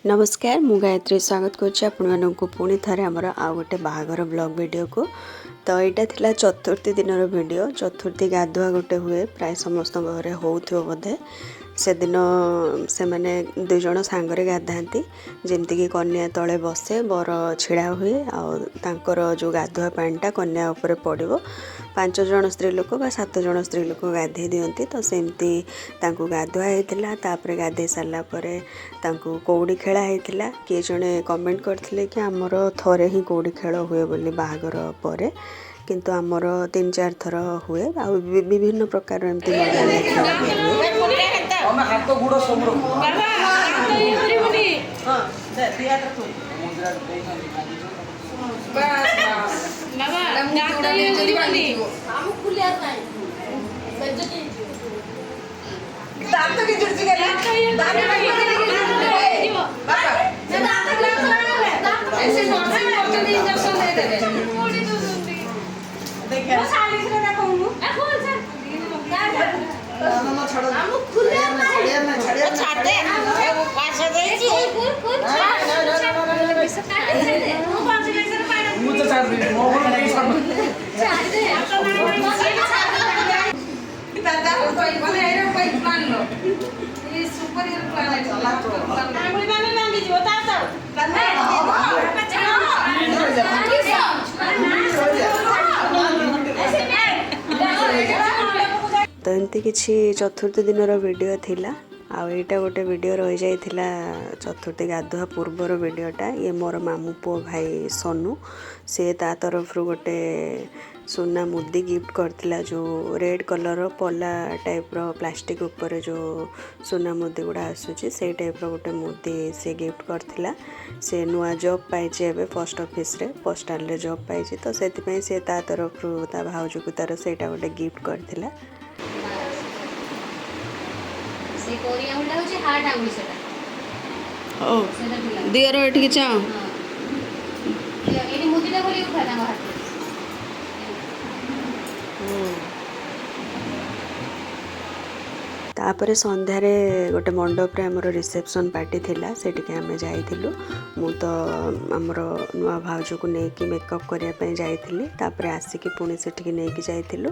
नमस्कार मु गायत्री स्वागत करूँ पुणी थे आमर आउ गोटे बाहागर ब्लॉग वीडियो को। तो यहाँ थिला चतुर्थी दिन वीडियो। चतुर्थी गाधुआ गोटे हुए प्राय समस्त घरे होउथिबो बोधे। से दिन से मैंने दुई जन सांगरे गाधाती जमती कन्या तले बसे बर छिड़ा हुए आर जो गाधुआ पानीटा कन्या उपर पड़ो। 5 जन स्त्री लोक बा 7 जन स्त्री लोक गाधे दियंती। तो सेमती गाधुआ होता तापर गाधे सारा कौड़ी खेला होता। किए जड़े कमेंट करते कि आमर थरे ही कौड़ी खेल हुए बोली बाहागर पर, किंतु आमर 3-4 थर हुए आ विभिन्न प्रकार एमती तो एमती किसी चतुर्थी दिन वीडियो थिला। आईटा गोटे वीडियो रही जाइथिला चतुर्थी गाधुआ पूर्वर वीडियोटा। ये मोर मामू पु भाई सोनू से ता तरफ गोटे सुना मुदी गिफ्ट करथिला। जो रेड कलर पला टाइप रो प्लास्टिक ऊपर जो सुना मुदी गुड़ा आसूची से टाइप रो गोटे मुदी से गिफ्ट करथिला। से नुआ जॉब पाइछि एबे पोस्ट ऑफिस रे पोस्टल रे जॉब पाइछि। तो सेति पई से ता तरफ ता भाउजो को तार सेटा गोटे गिफ्ट करथिला। से कोरिया हुला होची हार्ट आंगुली सेटा ओ दियर एठी कि चाओ एनी मुदीटा बोली उठा तांग हाथ तापर संध्यार गोटे मंडप रे हमर रिसेप्शन पार्टी थिला। सेटिके आमे जाइथिलु। मु तो हमर नुआ भाउजो को नेकी मेकअप करिया पे जाइथिली। तापर आसिकी पुणी सेटिके नेकी जाइथिलु।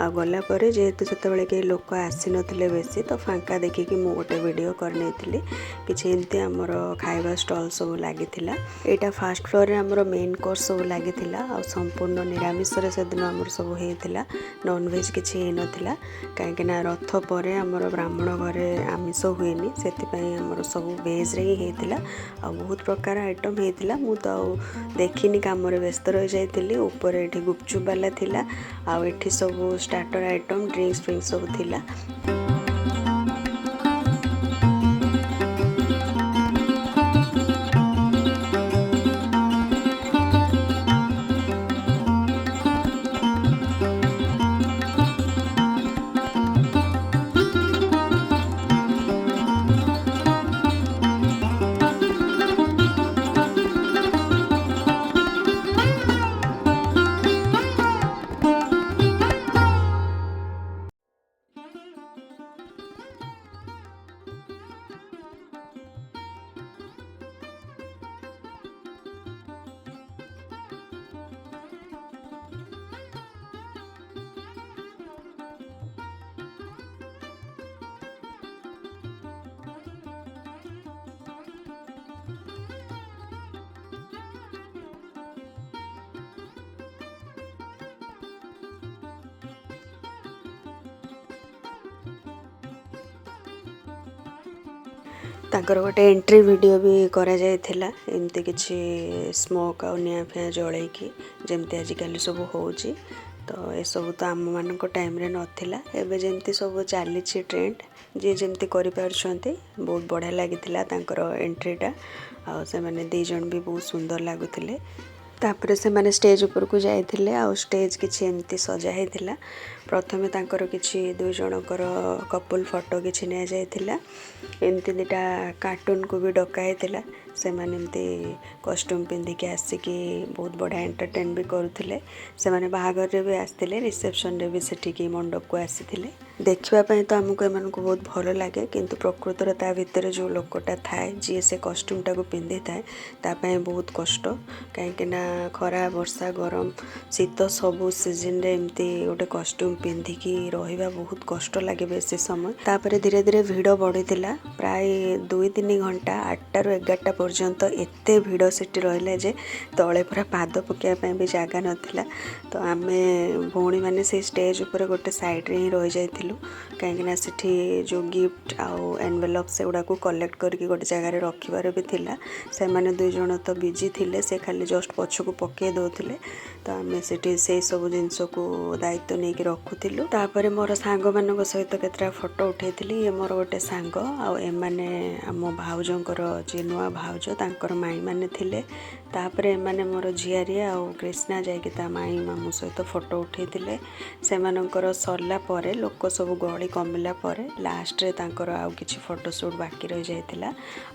आ गला परे जेहेतु सेतेबेले के लोक आसी नथिले बेसी तो फांका देखि कि मु गोटे वीडियो कर नेथिली। किछि एंती हमर खाइबा स्टॉल सब लागिथिला। एटा फर्स्ट फ्लोर रे हमर मेन कोर्स सब लागिथिला। आ संपूर्ण निरामिष रे से दिन हमर सब हेथिला। नॉन वेज किछि हे नथिला काहे ना रथ परे हमर ब्राह्मण घरे आमिष हुएनी से आमर सब वेज रे ही होता। आ बहुत प्रकार आइटम होता। मु तो देखिनी काम व्यस्त रही जाइली। ऊपर ये गुपचुप वाला थिला आ एठी सब स्टार्टर आइटम ड्रिंक्स सब थिला। ताकर गोटे एंट्री वीडियो भी करा जायथिला। एमती किछि स्मोक आ निया फिया जळैकी जेमती आजिकल सब होउची। तो ए सब तो आम मानक टाइम रे नथिला। एबे जेमती सब चली ट्रेंड जे जेमती करि पारछंती बहुत बढ़िया लागिथिला तांकर एंट्रीटा। आ से माने 2 जण भी बहुत सुंदर लागुथिले। तापर से माने स्टेज ऊपर को जाइथिले आ स्टेज किछि एमती सजा हेतिला प्रथमे तांकर किछि दुई जनकर कपल फोटो किछि ने जाइथिला एमती दिटा कार्टून को भी डका हेतिला से माने एमती कॉस्ट्यूम पिंधि के आसिकी बहुत बड़ा एंटरटेन भी करुथिले से माने बाहागर रे भी आस्थिले रिसेप्शन रे भी सेठी मंडप को आसीथिले देखिबा पई तो हमको एमन को बहुत भलो लागे किंतु प्रकृतर ता भितर जो लोकटा थाए जी से कॉस्ट्यूम टा को पिंधि थाए ता पई बहुत कष्ट काहे ना खरा वर्षा गरम शीत सबु सीजन रे एमती गोटे कॉस्ट्यूम पिंधि की रहिबा बहुत कष्ट लागे बेसी समय तापर धीरे धीरे भिड़ बढ़ीथिला प्राय 2-3 घंटा 8टा रु 11टा पर्यंत एते भिड़ सेठी रहिले जे तळे पूरा पाद पकिया पई भी जागा नथिला तो आमे भौणी माने से स्टेज ऊपर गोटे साइड रे ही रहि जाइथिलु कहीं सेठी जो गिफ्ट आउ एनवेलप से गुड़ा को कलेक्ट करके गोटे जगह रखिबार भी थिला से माने दुई जण तो बिजी थिले से खाली जस्ट पछकु पके दउथिले तो आमे सेठी से सब जिंस को दायित्व नहीं रखुथिलु तापर मोर सांग मानक सहित केतरा फोटो उठेइथिली ये मोर गोटे सांग आउ ए माने हम भाउजंकर जे नुआ भाउज तांकर माई माने थिले तापर ए माने मोर झियारी आउ कृष्णा जायके ता माई मामू सहित फोटो उठेइथिले से मानकर सरला परे लोक सब गहली कमिला परे लास्ट रे तांकर आउ किछि फोटो शूट बाकी रहि जाइथिला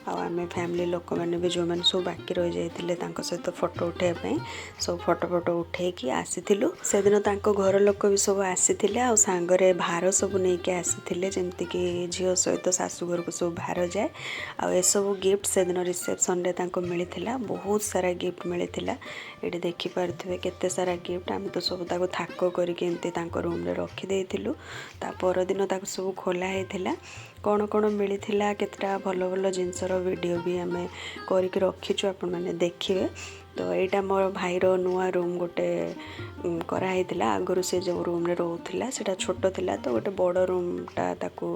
आउ आमे फैमिली लोक माने भी जो माने सब बाकी रहि जाइथिले तांको सहित फोटो उठे पई सब फोटो उठे की आसीथिलु से दिन तांको घर लोक भी सब आसीथिले आउ सांगरे भार सब नै के आसीथिले जेंति कि झियो सहित सासु घर को सब भार जाय आउ ए सब गिफ्ट से दिन रिसेप्शन रे तांको मिलिथिला बहुत सारा गिफ्ट मिलिथिला एठी देखि पारथुवे केते सारा गिफ्ट हम तो सब ताको थाको करके एंते तांको रूम रे रखि देइथिलु ता पर दिन ताको सब खोला हेथिला कौन कौन मिलिथिला केतटा भलो भलो जिंसर वीडियो भी आमे करके रखिछु आपण माने देखिबे तो यहाँ मोर भाईर नुआ रूम गोटे कराई आगुरी से जो रूम रे रोला से छोट थिला तो गोटे बड़ रूमटा ताकू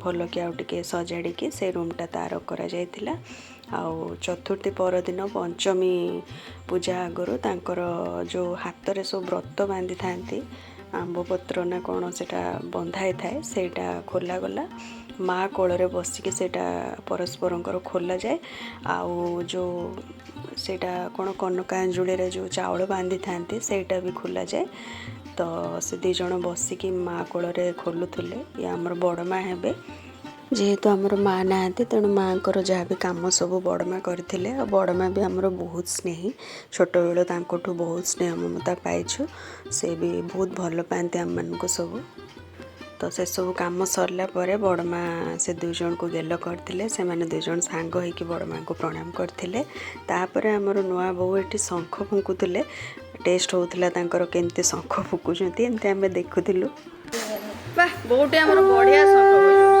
भल कि आउ टिके सजाड़ी के से रूमटा तार करा जायतिला आउ चतुर्थी पर दिन पंचमी पूजा आगुरी तांकर जो हाथ रे सब व्रत बांधि थांती आंब पत्र ना कौन से बंधाई थाए सेटा खोला गला माँ कोल बसिकी सेटा परस्पर खोला जाए आउ जो सेटा कौन कनकांजुली रे जो चावल बांधि थांती सेटा भी खोला जाए तो से दी जण बसिकी माँ कोल खोलुले ये आमर बड़ माँ हेबे जेहेतु आमर माँ नहांती तेणु माँ को जहाँ भी कम सब बड़ माँ करते बड़ माँ भी आमर बहुत स्नेही छोट बेलू तांकोठू बहुत स्नेह ममता पाइछु से भी बहुत भल पाती आम मानक सब तो से सब कम सरला परे बड़ माँ से दुई जन को गेल करते से माने दुई जन सांग होइकी बड़ माँ को प्रणाम करते तापर आमर नुआ बो ये शंख फुंकुले टेस्ट होता तांकर केमती शंख फुकुचंती एमती आमे देखुथिलु वाह बहुटे आमर बढ़िया शंख बजाउछ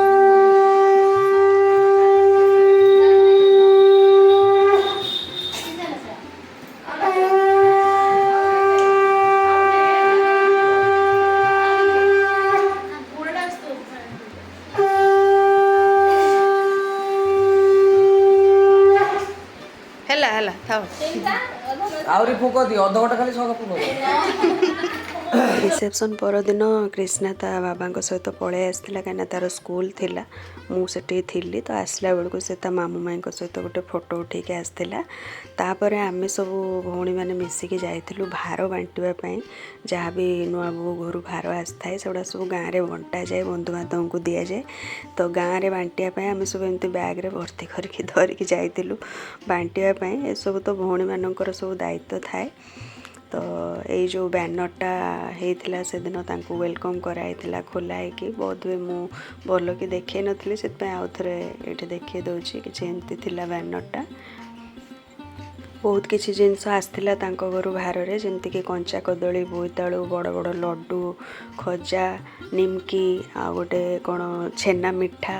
आउरी फुक दियो अध घंटा खाली शंख फुक रिसेप्शन पर दिन कृष्णा ता बाबा सहित पलि आसाला कहीं तार स्कूल थिला मुझे थी तो आसला बेलू से मामू माई सहित गोटे फोटो उठे आसाला तापर आम सब भौणी मैंने मिसिकी जाइलु भार बांटापी जहाँ भी नुआ बो घर भार आसए से सब गाँव में बंटा जाए बंधुबांधव को दि जाए तो गाँव में बांटापी आम सब एमती बैग्रे भर्ती करके धरिकी जाइलु बांटापी ये सब तो भौणी मानकर सब दायित्व थाए तो ये जो बैनरटा होता से दिन तांको वेलकम कराइला खोलाई कि बहुत भी मु भल कि देखे नी से आउ थे ये देखे दूसरी कि एमती थिला बैनरटा बहुत किसी जिनस आसला घर बाहर जमती कि कंचा कदली बोईतालु बड़ बड़ लड्डू खजा निमकी आ गोटे कौन छेना मिठा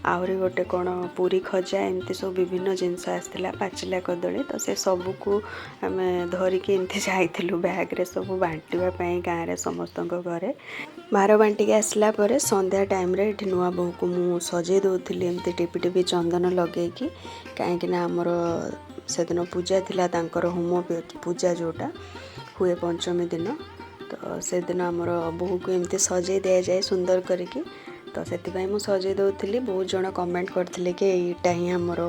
आहरी गोटे कौन पूरी खजा एमती सब विभिन्न जिनस आसला पाचिला कदली तो से सबू को आम धरिकी एमती जाइलु बैग्रे सब बांटापी गाँव में समस्त घरे भार बांटिकी आसला परे संध्या टाइम रे एठी नुआ बहु को मु सजे दउथिली एमती टिपी टिपी चंदन लगेकी कहीं आमर से दिन पूजा थिला तांकर होम पूजा जोटा हुए पंचमी दिन तो से दिन आमर बहु को एमती सजे दि जाए सुंदर करिकी तो से मुझे सजे दूसरी बहुत जन कमेंट करते कि यहीटा ही आमर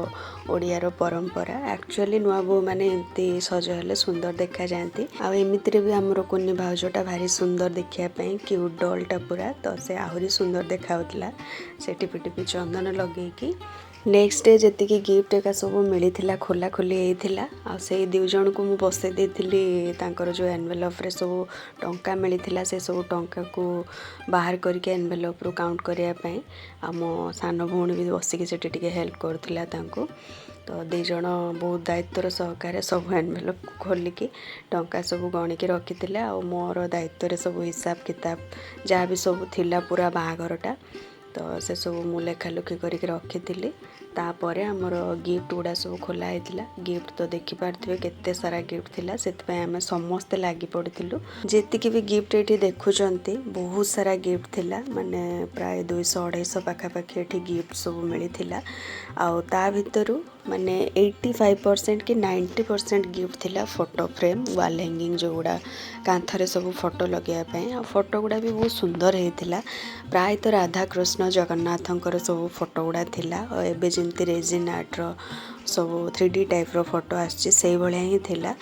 ओडियार परंपरा एक्चुअली नुआ बो मैंने एमती सज हेले सुंदर देखा जाती आमती भी आमर कुनी भाउजटा भारी सुंदर देखापी क्यूट डलटा पूरा तो से आहरी सुंदर देखा से टिपि टिपि चंदन लगे नेक्स्ट डे जी गिफ्ट एका सब मिली खोला खोली होता आई दु जन को मुझे बसई देती जो एनवेलप्रे सब टंका मिली से सब टंका को बाहर करके एनवेलप रू काउंट करने मो सान भौणी भी बसिक से हेल्प करूला तो दिज बहुत दायित्वर सहकार सब एनवेलप खोलिकी टंका सब गणिकी रखी आ मोर दायित्व सब हिसाब किताब जहाँ भी सब थिला पूरा बाहाघरटा तो से सब मु लेखालुखी करके रखी तापर आमर गिफ्ट गुड़ा सब खोला होता गिफ्ट तो देखिपारे केते सारा गिफ्ट थिला से आम समस्ते लगी पड़ू जी भी गिफ्ट ये देखुंट बहुत सारा गिफ्ट थिला माने प्राय 200-250 पाखापाखि ये गिफ्ट सब मिली आ भितर माने 85% कि 90% गिफ्ट थिला फोटो फ्रेम वाल हैंगिंग जो गुड़ा कांथरे सब फोटो लगेवाई आ फोटो गुड़ा भी बहुत सुंदर होता प्राय तो राधा कृष्ण जगन्नाथंकर सब फोटो गुड़ा थिला और एबे जमती रेजिन आर्ट्र सब 3D टाइप रो फोटो आसी ही थिला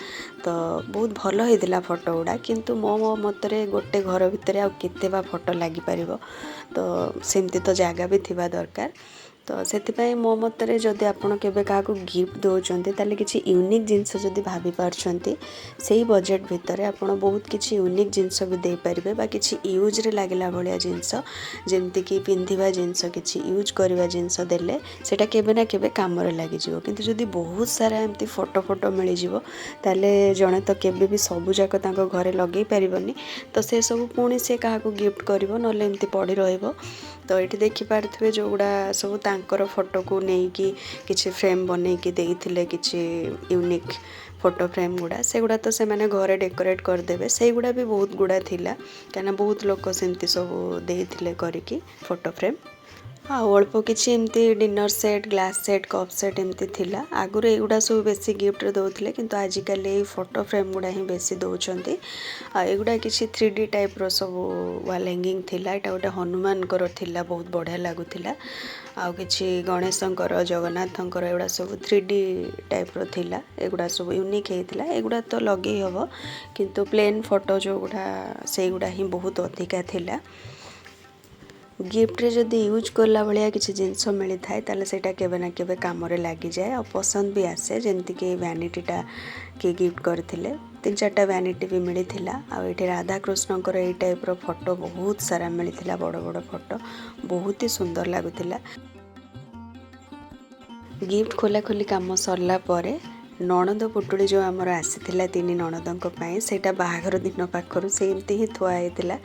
तो बहुत भल होता फोटो गुड़ा किंतु मो मतरे गोटे घर भितर आ केते बा फोटो लगी पारिबो तो सेमती तो जगह भी थिबा दरकार तो से मो मतरे जदि आपण केबे काकू गिफ्ट दौरान ताले किसी यूनिक जिनस जदि भाभी पार्छंती सेही बजेट भितर आपण बहुत किसी यूनिक जिनस भी दे पारिबे बा किसी यूज रे लागला भलिया जिनस जेमति कि पिंधिबा जिनस किसी यूज करबा जिनस देले सेटा केबे ना केबे काम रे लागि जिवो किंतु जदि बहुत सारा एमती फोटो मिली जिवो ताले जणे तो केबे भी सबु जाक तांको घरे लगेई पारिबोनी तो से सब पुणी से काहाकू गिफ्ट करिवो नले एमती पड़ी रहइबो तो ये देखिपारे जो गुड़ा सब तांकर फोटो को लेकिन किसी फ्रेम बनईकी देइथिले किसी यूनिक फोटो फ्रेम गुड़ा से गुड़ा तो से माने घरे डेकोरेट करदेवे से गुड़ा भी बहुत गुड़ा थिला कहीं बहुत लोग सेमती सब देइथिले करिकी फोटो फ्रेम अल्प किसी एमती dinner set glass set cup set एमती थिला आगुरी एगुड़ा सब बेसी गिफ्ट दौले किंतु आजिकल ये फोटो फ्रेम गुड़ा ही बेसी दौरान एगुड़ा किसी 3D टाइप रो सब वाल हैंगिंग थिला एटा गोटे हनुमान थिला बहुत बढ़िया लगुला आउ किसी गणेशंकर जगन्नाथंकर एगुड़ा सब 3D टाइप रो थिला एगुड़ा सब यूनिक होता एगुड़ा तो लगे हम किंतु प्लेन फोटो जो गुड़ा से गुड़ा ही बहुत अधिका थिला गिफ्ट रे जदि यूज करला भलिया किसी जिनस मिली थाए ताले सेटा केबे ना केबे काम रे लागी जाए और पसंद भी आसे जेमति कि वैनिटीटा कि गिफ्ट करथिले 3-4टा वैनिटी भी मिली थिला आ एठी राधा कृष्णकर एई टाइप रो फोटो बहुत सारा मिली थिला बड़ बड़ फोटो बहुत ही सुंदर लागुथिला गिफ्ट खोला खोली काम सरला परे नणद पुटुड़ी जो आमर आसी 3 नणदों सेटा बाहाघर दिन पाखर से एमती ही थुआ होता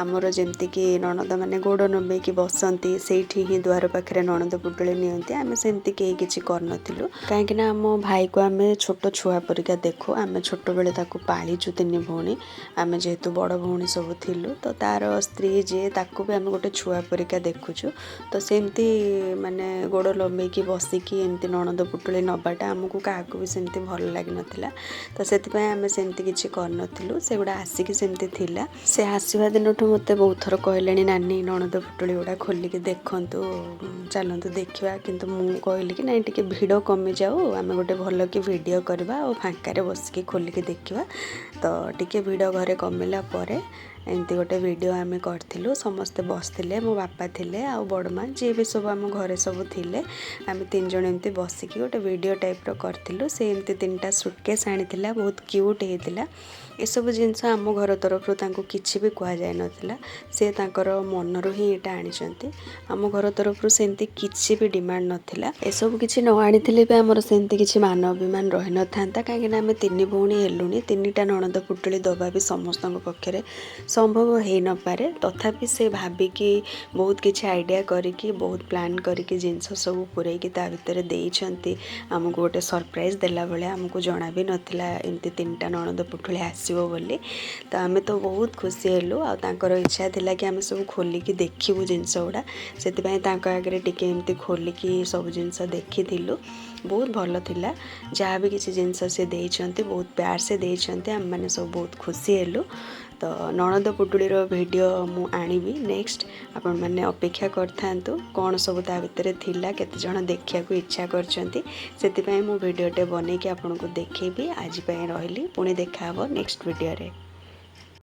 आमर जमती कि नणद मैंने गोड़ नबे कि बसंती से ही द्वार पाखे नणद पुटुड़ी नियंती आम सेमती कहीं किसी करनथिलु कहीं आम भाई को आम छोट छुआ परिका देखु आम छोट बेले ताकू पालिचु 3 भौणी आम जेहेतु बड़ भौणी सब थिलु तो तार स्त्री जे ताकू भी आम गोटे छुआ परिका देखुचु तो सेमती माने गोड़ लंबे बसिकी एमती नणद पुटुड़ी नबाटा आमको क्या सेमती भल लगी नाला तो से आम सेमती किसी करनथिलु से गुड़ा आसिक सेमती थिला से आसवा दिन मत बहुत थर कहले नानी नणद पुटुड़ी गुड़ा खोलिकी देखंतु चलतु देखा किंतु मु कहली कि नाई टिके भिड़ कमी जाऊ आम गोटे भल कि वीडियो करवा और फांकार बसिकी खोलिकी देखा तो टिके भिड़ घरे कमिला परे एमती गोटे वीडियो आम करूँ समस्ते बसते मो बापा थिले आ बड़मा जी भी सब आम घरे सब थिले आम 3 जन एमती बसिकी गोटे वीडियो टाइप रो करूँ से एमती 3टा सुटकेस आनी बहुत क्यूट होता ये सब जिनस आम घर तरफ किसी भी कह जाए नाला सी मनरू ही यहाँ आनी आम घर तरफ सेमती किसी भी डिमांड नाला एसबू किसी न आनी भी आमर सेमती किसी मान अभिमान रही न था कहीं आम 3 भौणी हेलुनी 3टा नणद पुटुड़ी दबा भी समस्त पक्षरे संभव हो न पारे तथापि से भाविकी बहुत किसी आइडिया करिकी बहुत प्लान करिकी जिनस सब पुरैकी ता भितर देइछंती आमको गोटे सरप्राइज देला बेले आमको जना भी नथिला एमती 3टा नणद पुटुड़ी आसीबो बोली तो आमे तो बहुत खुशी हेलु आ तांकर इच्छा थिला कि आमे सब खोलिकी देखिबु जिनस गुड़ा सेतिपय तांको आगरे टिके एमती खोलिकी सब जिनस देखिथिलु बहुत भल थिला जहाँ भी किसी जिनस से देइछंती बहुत प्यार से देइछंती आम माने सब बहुत खुशी हेलु तो नणद पुटुळीर वीडियो मु आनिबी नेक्स्ट आपण मैंने अपेक्षा करथांतु कौन सब ता भितर थिला केते जण देखिया को इच्छा करछंती सेति पई मु वीडियोटे बनै कि आपन को देखेबी आज पई रहली पुणी देखा हबो नेक्स्ट वीडियो रे।